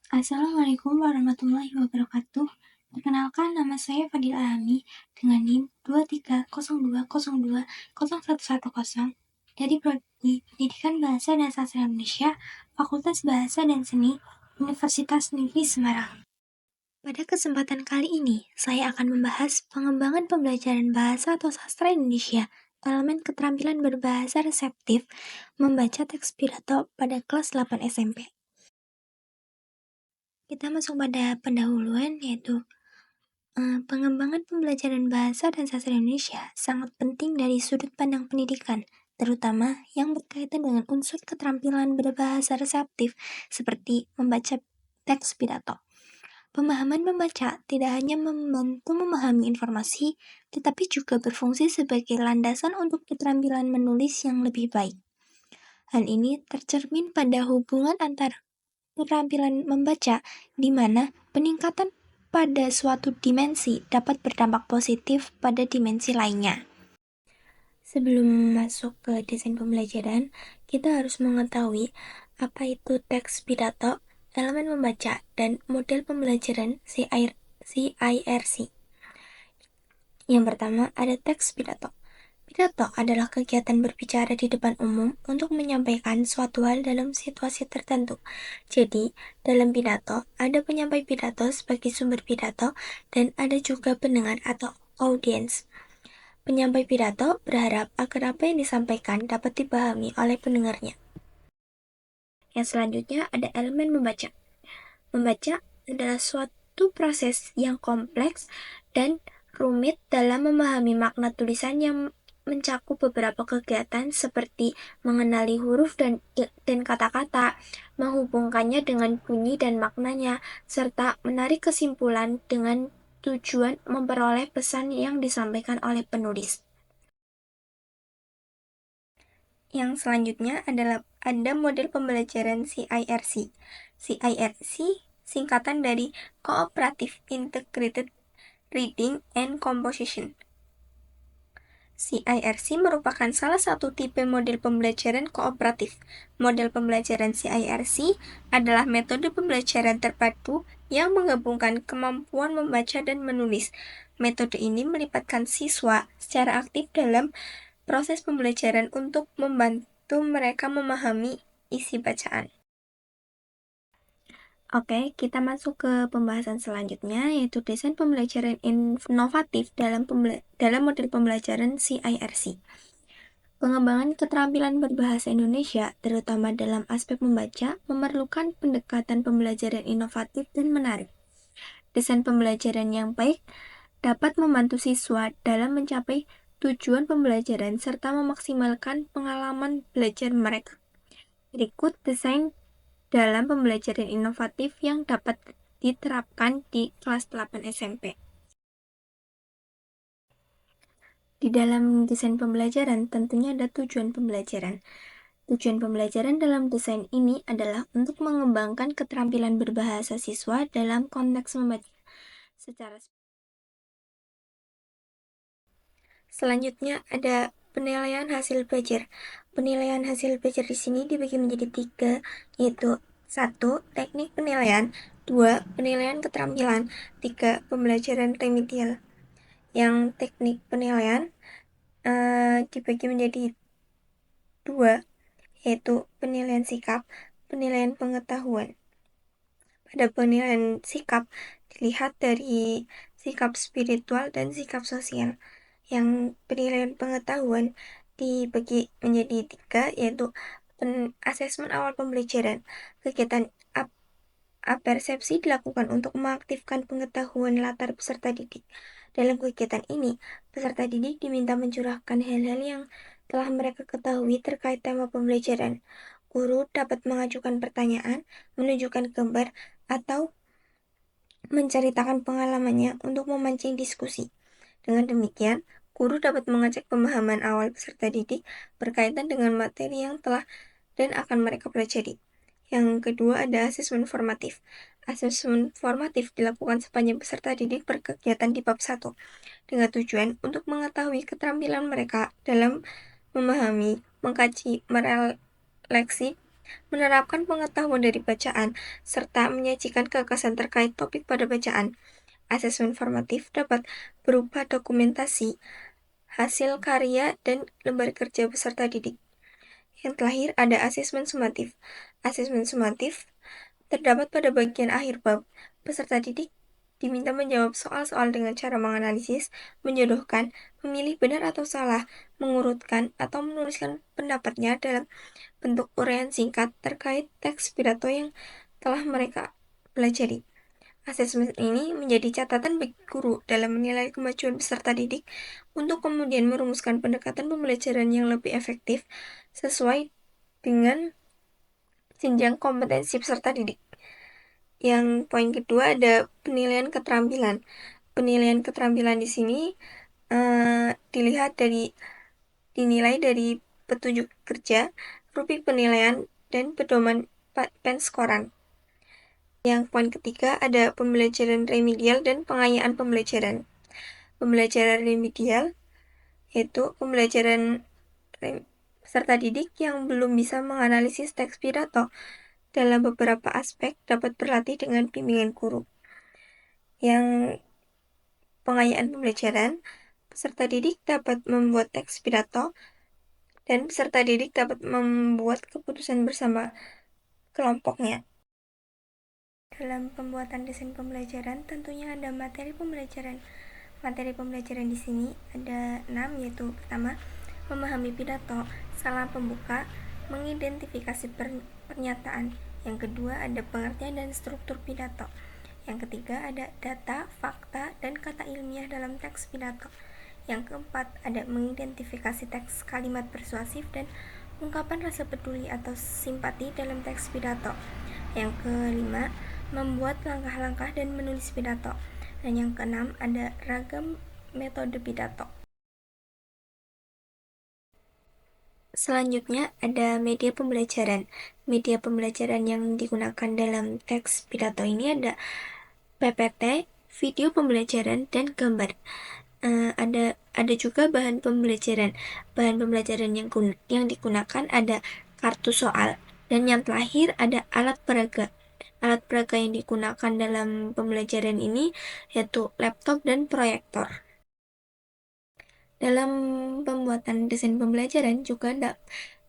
Assalamualaikum warahmatullahi wabarakatuh. Perkenalkan, nama saya Fadila Ahmi dengan NIM 2302020110 dari Prodi Pendidikan Bahasa dan Sastra Indonesia, Fakultas Bahasa dan Seni, Universitas Negeri Semarang. Pada kesempatan kali ini, saya akan membahas pengembangan pembelajaran bahasa atau sastra Indonesia, elemen keterampilan berbahasa reseptif, membaca teks pidato pada kelas 8 SMP. Kita masuk pada pendahuluan, yaitu pengembangan pembelajaran bahasa dan sastra Indonesia sangat penting dari sudut pandang pendidikan, terutama yang berkaitan dengan unsur keterampilan berbahasa reseptif seperti membaca teks pidato. Pemahaman membaca tidak hanya membantu memahami informasi, tetapi juga berfungsi sebagai landasan untuk keterampilan menulis yang lebih baik. Hal ini tercermin pada hubungan antara keterampilan membaca, di mana peningkatan pada suatu dimensi dapat berdampak positif pada dimensi lainnya. Sebelum masuk ke desain pembelajaran, kita harus mengetahui apa itu teks pidato, elemen membaca, dan model pembelajaran CIRC. Yang pertama ada teks pidato. Pidato adalah kegiatan berbicara di depan umum untuk menyampaikan suatu hal dalam situasi tertentu. Jadi, dalam pidato, ada penyampai pidato sebagai sumber pidato dan ada juga pendengar atau audiens. Penyampai pidato berharap agar apa yang disampaikan dapat dipahami oleh pendengarnya. Yang selanjutnya ada elemen membaca. Membaca adalah suatu proses yang kompleks dan rumit dalam memahami makna tulisan yang mencakup beberapa kegiatan seperti mengenali huruf dan kata-kata, menghubungkannya dengan bunyi dan maknanya, serta menarik kesimpulan dengan tujuan memperoleh pesan yang disampaikan oleh penulis. Yang selanjutnya adalah ada model pembelajaran CIRC. CIRC singkatan dari Cooperative Integrated Reading and Composition. CIRC merupakan salah satu tipe model pembelajaran kooperatif. Model pembelajaran CIRC adalah metode pembelajaran terpadu yang menggabungkan kemampuan membaca dan menulis. Metode ini melibatkan siswa secara aktif dalam proses pembelajaran untuk membantu mereka memahami isi bacaan. Oke, kita masuk ke pembahasan selanjutnya, yaitu desain pembelajaran inovatif dalam model pembelajaran CIRC. Pengembangan keterampilan berbahasa Indonesia, terutama dalam aspek membaca, memerlukan pendekatan pembelajaran inovatif dan menarik. Desain pembelajaran yang baik dapat membantu siswa dalam mencapai tujuan pembelajaran serta memaksimalkan pengalaman belajar mereka. Berikut desain dalam pembelajaran inovatif yang dapat diterapkan di kelas 8 SMP. Di dalam desain pembelajaran tentunya ada tujuan pembelajaran. Tujuan pembelajaran dalam desain ini adalah untuk mengembangkan keterampilan berbahasa siswa dalam konteks membaca secara. Selanjutnya ada penilaian hasil belajar. Penilaian hasil belajar di sini dibagi menjadi 3, yaitu 1. Teknik penilaian, 2. Penilaian keterampilan, 3. Pembelajaran remedial. Yang teknik penilaian dibagi menjadi 2, yaitu penilaian sikap, penilaian pengetahuan. Pada penilaian sikap dilihat dari sikap spiritual dan sikap sosial. Yang penilaian pengetahuan dibagi menjadi 3, yaitu asesmen awal pembelajaran. Kegiatan apersepsi dilakukan untuk mengaktifkan pengetahuan latar peserta didik. Dalam kegiatan ini, peserta didik diminta mencurahkan hal-hal yang telah mereka ketahui terkait tema pembelajaran. Guru dapat mengajukan pertanyaan, menunjukkan gambar, atau menceritakan pengalamannya untuk memancing diskusi. Dengan demikian, guru dapat mengecek pemahaman awal peserta didik berkaitan dengan materi yang telah dan akan mereka pelajari. Yang kedua ada asesmen formatif. Asesmen formatif dilakukan sepanjang peserta didik berkegiatan di bab 1 dengan tujuan untuk mengetahui keterampilan mereka dalam memahami, mengkaji, merefleksi, menerapkan pengetahuan dari bacaan, serta menyajikan gagasan terkait topik pada bacaan. Asesmen formatif dapat berupa dokumentasi, hasil karya, dan lembar kerja peserta didik. Yang terakhir ada asesmen sumatif. Asesmen sumatif terdapat pada bagian akhir bab. Peserta didik diminta menjawab soal-soal dengan cara menganalisis, menjodohkan, memilih benar atau salah, mengurutkan, atau menuliskan pendapatnya dalam bentuk uraian singkat terkait teks pidato yang telah mereka pelajari. Asesmen ini menjadi catatan bagi guru dalam menilai kemajuan peserta didik untuk kemudian merumuskan pendekatan pembelajaran yang lebih efektif sesuai dengan jenjang kompetensi peserta didik. Yang poin kedua ada penilaian keterampilan. Penilaian keterampilan di sini dinilai dari petunjuk kerja, rubrik penilaian, dan pedoman penskoran. Yang poin ketiga ada pembelajaran remedial dan pengayaan pembelajaran. Pembelajaran remedial yaitu pembelajaran peserta didik yang belum bisa menganalisis teks pidato dalam beberapa aspek dapat berlatih dengan bimbingan guru. Yang pengayaan pembelajaran, peserta didik dapat membuat teks pidato dan peserta didik dapat membuat keputusan bersama kelompoknya. Dalam pembuatan desain pembelajaran, tentunya ada materi pembelajaran. Materi pembelajaran di sini ada 6, yaitu pertama, memahami pidato, salam pembuka, mengidentifikasi pernyataan. Yang kedua ada pengertian dan struktur pidato. Yang ketiga ada data, fakta, dan kata ilmiah dalam teks pidato. Yang keempat ada mengidentifikasi teks kalimat persuasif dan ungkapan rasa peduli atau simpati dalam teks pidato. Yang kelima, membuat langkah-langkah dan menulis pidato. Dan yang keenam ada ragam metode pidato. Selanjutnya ada media pembelajaran. Media pembelajaran yang digunakan dalam teks pidato ini ada PPT, video pembelajaran, dan gambar. Ada juga bahan pembelajaran. Bahan pembelajaran yang digunakan ada kartu soal. Dan yang terakhir ada alat peraga. Alat peraga yang digunakan dalam pembelajaran ini yaitu laptop dan proyektor. Dalam pembuatan desain pembelajaran juga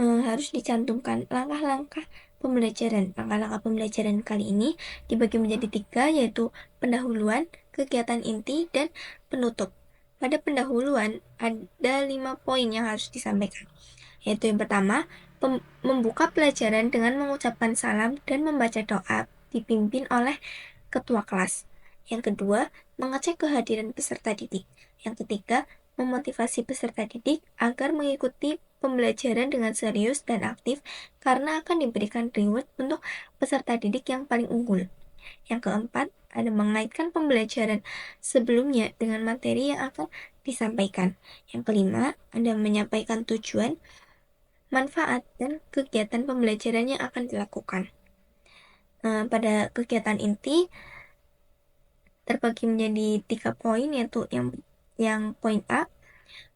harus dicantumkan langkah-langkah pembelajaran. Langkah-langkah pembelajaran kali ini dibagi menjadi 3, yaitu pendahuluan, kegiatan inti, dan penutup. Pada pendahuluan ada 5 poin yang harus disampaikan, yaitu yang pertama, membuka pelajaran dengan mengucapkan salam dan membaca doa dipimpin oleh ketua kelas. Yang kedua, mengecek kehadiran peserta didik. Yang ketiga, memotivasi peserta didik agar mengikuti pembelajaran dengan serius dan aktif karena akan diberikan reward untuk peserta didik yang paling unggul. Yang keempat, ada mengaitkan pembelajaran sebelumnya dengan materi yang akan disampaikan. Yang kelima, ada menyampaikan tujuan, manfaat, dan kegiatan pembelajaran yang akan dilakukan. Pada kegiatan inti terbagi menjadi 3 poin, yaitu yang poin A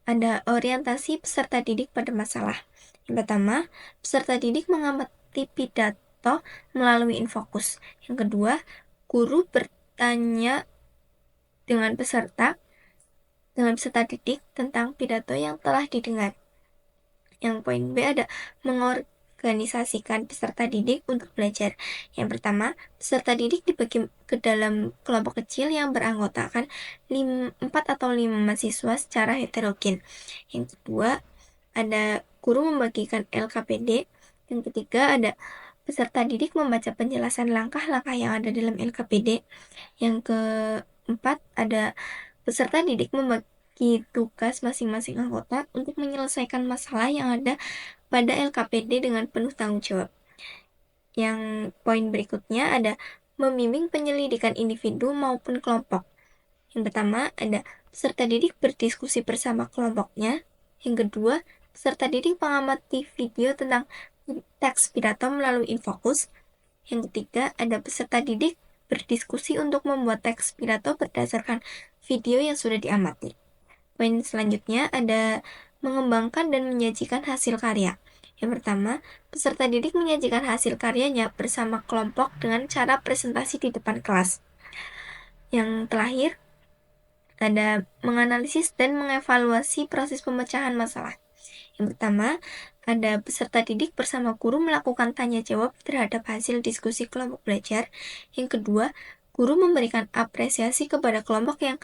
ada orientasi peserta didik pada masalah. Yang pertama, peserta didik mengamati pidato melalui infokus. Yang kedua, guru bertanya dengan peserta didik tentang pidato yang telah didengar. Yang poin B ada mengorganisasikan peserta didik untuk belajar. Yang pertama, peserta didik dibagi ke dalam kelompok kecil yang beranggotakan 4 atau 5 mahasiswa secara heterogen. Yang kedua, ada guru membagikan LKPD. Yang ketiga, ada peserta didik membaca penjelasan langkah-langkah yang ada dalam LKPD. Yang keempat, ada peserta didik membagi tugas masing-masing anggota untuk menyelesaikan masalah yang ada pada LKPD dengan penuh tanggung jawab. Yang poin berikutnya ada membimbing penyelidikan individu maupun kelompok. Yang pertama ada peserta didik berdiskusi bersama kelompoknya. Yang kedua, peserta didik mengamati video tentang teks pidato melalui infokus. Yang ketiga, ada peserta didik berdiskusi untuk membuat teks pidato berdasarkan video yang sudah diamati. Poin selanjutnya ada mengembangkan dan menyajikan hasil karya. Yang pertama, peserta didik menyajikan hasil karyanya bersama kelompok dengan cara presentasi di depan kelas. Yang terakhir, ada menganalisis dan mengevaluasi proses pemecahan masalah. Yang pertama, ada peserta didik bersama guru melakukan tanya jawab terhadap hasil diskusi kelompok belajar. Yang kedua, guru memberikan apresiasi kepada kelompok yang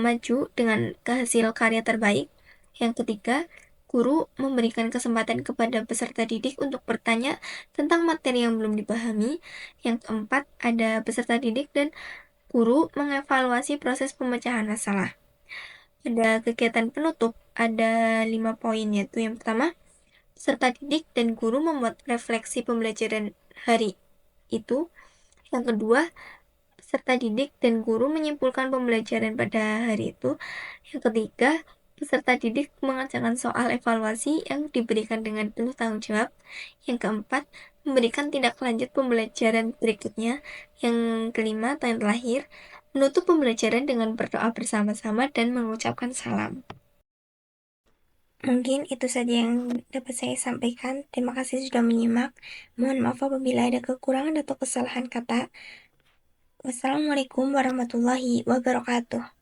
maju dengan hasil karya terbaik. Yang ketiga, guru memberikan kesempatan kepada peserta didik untuk bertanya tentang materi yang belum dipahami. Yang keempat, ada peserta didik dan guru mengevaluasi proses pemecahan masalah. Ada kegiatan penutup, ada 5 poin, yaitu yang pertama, peserta didik dan guru membuat refleksi pembelajaran hari itu. Yang kedua, peserta didik dan guru menyimpulkan pembelajaran pada hari itu. Yang ketiga, peserta didik mengerjakan soal evaluasi yang diberikan dengan penuh tanggung jawab. Yang keempat, memberikan tindak lanjut pembelajaran berikutnya. Yang kelima atau yang terakhir, menutup pembelajaran dengan berdoa bersama-sama dan mengucapkan salam. Mungkin itu saja yang dapat saya sampaikan. Terima kasih sudah menyimak. Mohon maaf apabila ada kekurangan atau kesalahan kata. Wassalamualaikum warahmatullahi wabarakatuh.